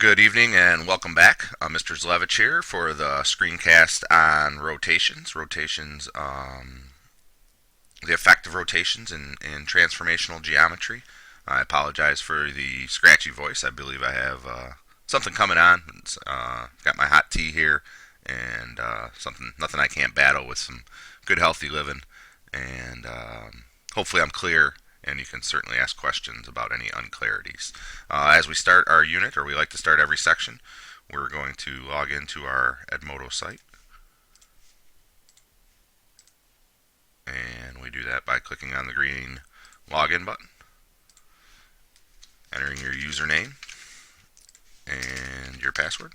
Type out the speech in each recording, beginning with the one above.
Good evening and welcome back. Mr. Zlevich here for the screencast on rotations. The effect of rotations in transformational geometry. I apologize for the scratchy voice. I believe I have something coming on. Got my hot tea here and nothing I can't battle with some good healthy living. And hopefully I'm clear and you can certainly ask questions about any unclarities. As we start our unit, or we like to start every section, we're going to log into our Edmodo site. And we do that by clicking on the green login button, entering your username and your password.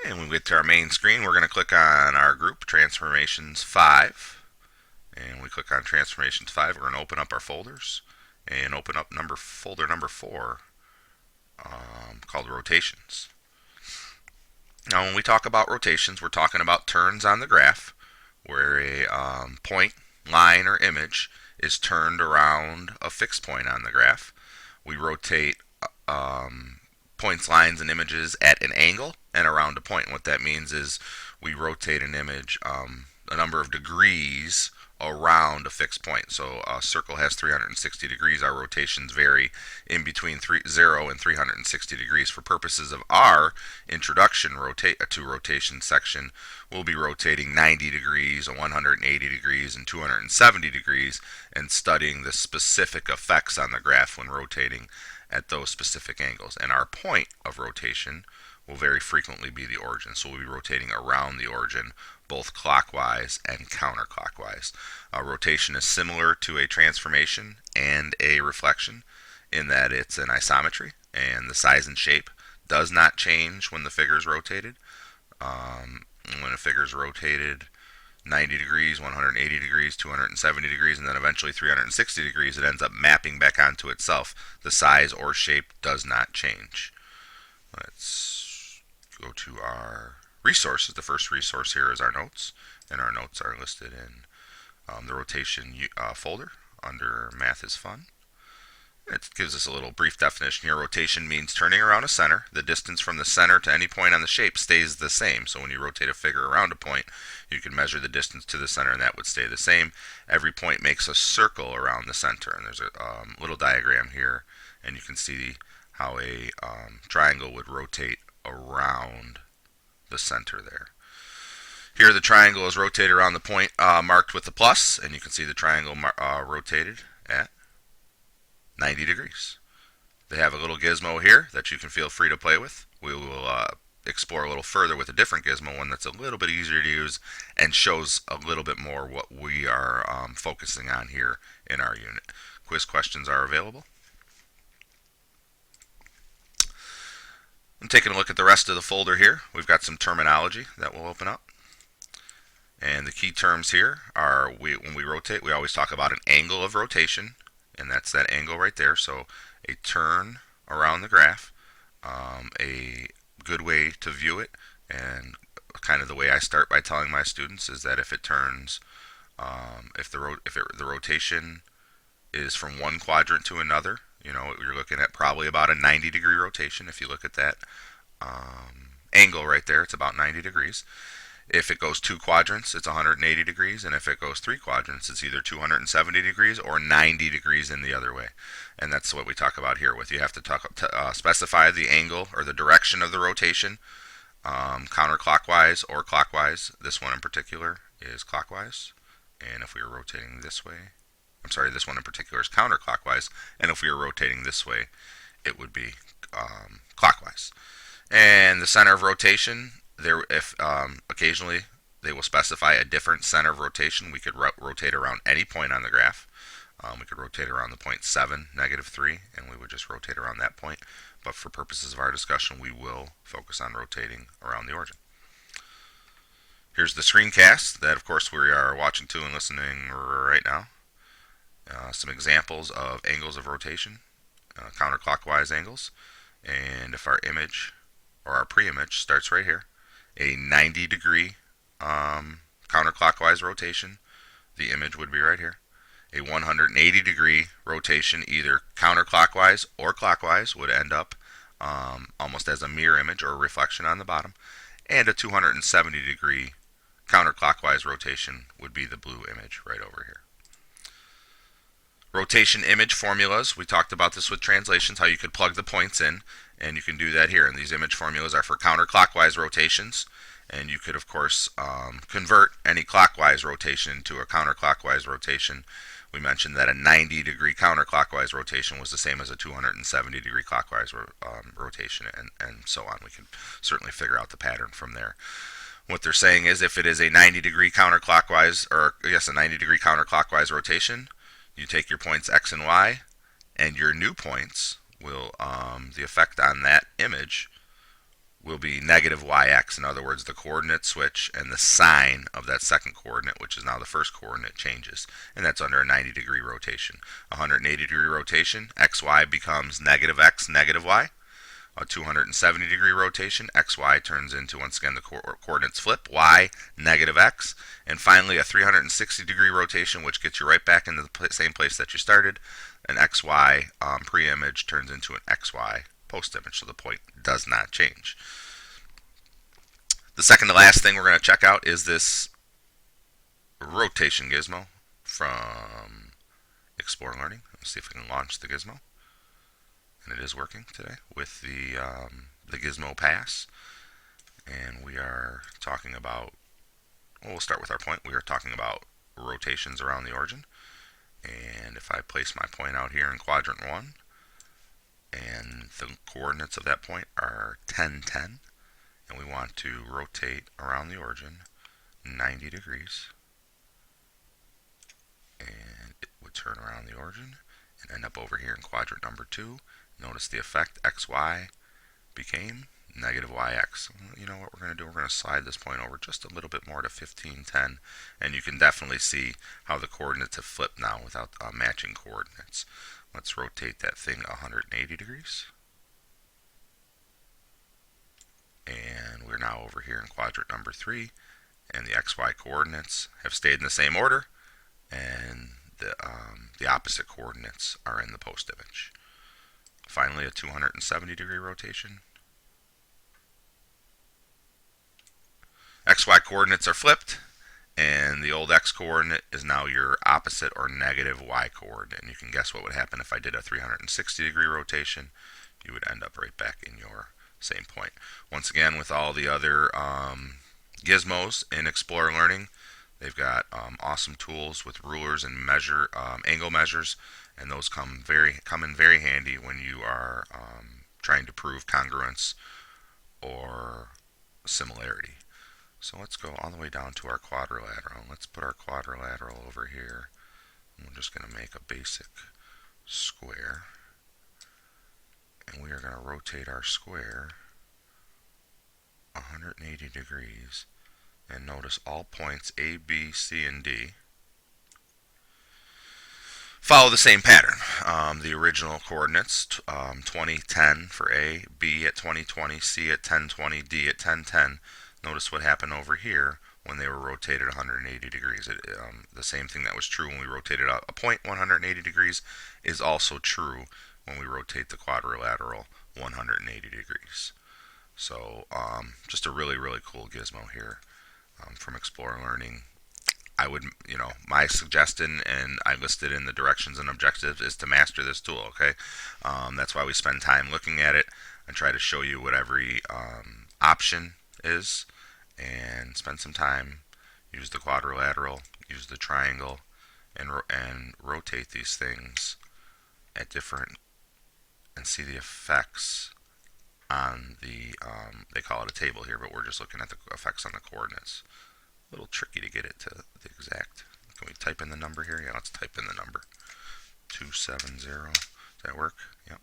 And when we get to our main screen, we're going to click on our group, Transformations 5. And we click on Transformations 5. We're going to open up our folders and open up folder number 4 called Rotations. Now, when we talk about rotations, we're talking about turns on the graph where a point, line, or image is turned around a fixed point on the graph. We rotate points, lines, and images at an angle and around a point. And what that means is we rotate an image a number of degrees around a fixed point. So a circle has 360 degrees. Our rotations vary in between 0 and 360 degrees. For purposes of our introduction to rotation section, we'll be rotating 90 degrees, 180 degrees, and 270 degrees, and studying the specific effects on the graph when rotating at those specific angles. And our point of rotation will very frequently be the origin. So we'll be rotating around the origin, both clockwise and counterclockwise. Rotation is similar to a transformation and a reflection in that it's an isometry, and the size and shape does not change when the figure is rotated. When a figure is rotated 90 degrees, 180 degrees, 270 degrees, and then eventually 360 degrees, it ends up mapping back onto itself. The size or shape does not change. Let's go to our resources. The first resource here is our notes, and our notes are listed in the rotation folder under Math is Fun. It gives us a little brief definition here. Rotation means turning around a center. The distance from the center to any point on the shape stays the same. So when you rotate a figure around a point, you can measure the distance to the center, and that would stay the same. Every point makes a circle around the center, and there's a little diagram here, and you can see how a triangle would rotate around the center there. Here the triangle is rotated around the point marked with the plus, and you can see the triangle rotated at 90 degrees. They have a little gizmo here that you can feel free to play with. We will explore a little further with a different gizmo, one that's a little bit easier to use and shows a little bit more what we are focusing on here in our unit. Quiz questions are available. I'm taking a look at the rest of the folder here. We've got some terminology that will open up. And the key terms here are, when we rotate, we always talk about an angle of rotation, and that's that angle right there. So a turn around the graph, a good way to view it, and kind of the way I start by telling my students is that if it turns, if the rotation is from one quadrant to another, you're looking at probably about a 90-degree rotation. If you look at that angle right there, it's about 90 degrees. If it goes 2 quadrants, it's 180 degrees, and if it goes 3 quadrants, it's either 270 degrees or 90 degrees in the other way. And that's what we talk about here. You have to specify the angle or the direction of the rotation, counterclockwise or clockwise. This one in particular is clockwise, and if we were rotating this way, this one in particular is counterclockwise, and if we were rotating this way, it would be clockwise. And the center of rotation, occasionally they will specify a different center of rotation. We could rotate around any point on the graph. We could rotate around the point 7, -3, and we would just rotate around that point. But for purposes of our discussion, we will focus on rotating around the origin. Here's the screencast that, of course, we are watching to and listening right now. Some examples of angles of rotation, counterclockwise angles. And if our image or our pre-image starts right here, a 90-degree counterclockwise rotation, the image would be right here. A 180-degree rotation, either counterclockwise or clockwise, would end up almost as a mirror image or a reflection on the bottom, and a 270 degree counterclockwise rotation would be the blue image right over here. Rotation image formulas, we talked about this with translations, how you could plug the points in, and you can do that here. And these image formulas are for counterclockwise rotations, and you could, of course, convert any clockwise rotation into a counterclockwise rotation. We mentioned that a 90 degree counterclockwise rotation was the same as a 270 degree clockwise rotation, and so on. We can certainly figure out the pattern from there. What they're saying is if it is a 90 degree counterclockwise, or yes, a 90 degree counterclockwise rotation, you take your points x and y, and your new points will, the effect on that image will be negative yx. In other words, the coordinate switch and the sign of that second coordinate, which is now the first coordinate, changes. And that's under a 90 degree rotation. A 180 degree rotation, xy becomes negative x, negative y. A 270 degree rotation, xy turns into, once again, the coordinates flip, y, negative x. And finally, a 360 degree rotation, which gets you right back into the same place that you started. An xy pre-image turns into an xy post-image, so the point does not change. The second to last thing we're going to check out is this rotation gizmo from Explore Learning. Let's see if we can launch the gizmo. And it is working today with the gizmo pass. And we are talking about, well, we'll start with our point. We are talking about rotations around the origin. And if I place my point out here in quadrant 1, and the coordinates of that point are 10, 10, and we want to rotate around the origin 90 degrees, and it would turn around the origin and end up over here in quadrant number 2. Notice the effect, xy became negative yx. You know what we're going to do? We're going to slide this point over just a little bit more to 15, 10, and you can definitely see how the coordinates have flipped now without matching coordinates. Let's rotate that thing 180 degrees. And we're now over here in quadrant number 3, and the xy coordinates have stayed in the same order, and the opposite coordinates are in the post image. Finally, a 270 degree rotation. XY coordinates are flipped, and the old X coordinate is now your opposite or negative Y coordinate. And you can guess what would happen if I did a 360 degree rotation. You would end up right back in your same point. Once again, with all the other gizmos in Explore Learning, they've got awesome tools with rulers and angle measures, and those come in very handy when you are trying to prove congruence or similarity. So let's go all the way down to our quadrilateral. Let's put our quadrilateral over here. And we're just going to make a basic square. And we are going to rotate our square 180 degrees. And notice all points A, B, C, and D follow the same pattern. The original coordinates, 20, 10 for A, B at 20, 20, C at 10, 20, D at 10, 10. Notice what happened over here when they were rotated 180 degrees. The same thing that was true when we rotated a point 180 degrees is also true when we rotate the quadrilateral 180 degrees. So just a really, really cool gizmo here from Explore Learning. I would, my suggestion, and I listed in the directions and objectives, is to master this tool, okay? That's why we spend time looking at it and try to show you what every option is, and spend some time, use the quadrilateral, use the triangle, and rotate these things at different, and see the effects on the, they call it a table here, but we're just looking at the effects on the coordinates. A little tricky to get it to the exact. Can we type in the number here? Yeah, let's type in the number. 270. Does that work? Yep.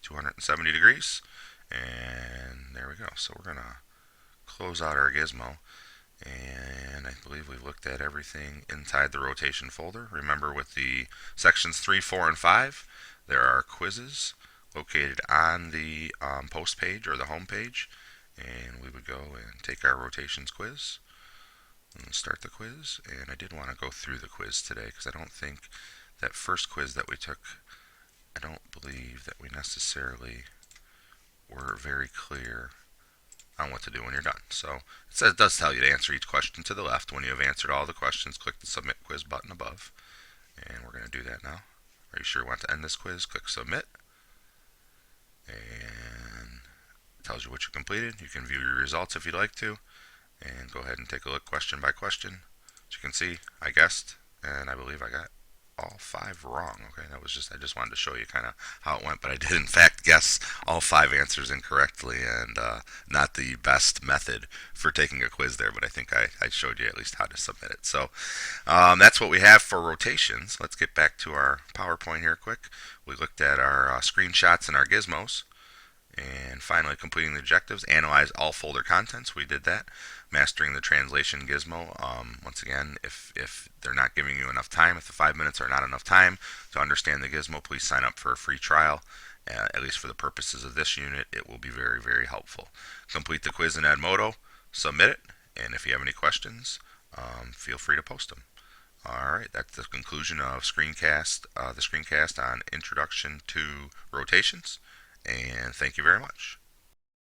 270 degrees. And there we go. So we're going to close out our gizmo. And I believe we've looked at everything inside the rotation folder. Remember, with the sections 3, 4, and 5, there are quizzes located on the post page or the home page. And we would go and take our rotations quiz. And start the quiz, and I did want to go through the quiz today because I don't think that first quiz that we took, I don't believe that we necessarily were very clear on what to do when you're done. So it does tell you to answer each question to the left. When you have answered all the questions, click the Submit Quiz button above. And we're going to do that now. Are you sure you want to end this quiz? Click Submit. And it tells you what you completed. You can view your results if you'd like to. And go ahead and take a look question by question. As you can see, I guessed, and I believe I got all 5 wrong. Okay, I just wanted to show you kind of how it went, but I did in fact guess all 5 answers incorrectly, and not the best method for taking a quiz there, but I think I showed you at least how to submit it. So that's what we have for rotations. Let's get back to our PowerPoint here quick. We looked at our screenshots and our gizmos. And finally, completing the objectives, analyze all folder contents. We did that. Mastering the translation gizmo. Once again, if they're not giving you enough time, if the 5 minutes are not enough time to understand the gizmo, please sign up for a free trial. At least for the purposes of this unit, it will be very, very helpful. Complete the quiz in Edmodo, submit it, and if you have any questions, feel free to post them. Alright, that's the conclusion of the screencast on Introduction to Rotations. And thank you very much.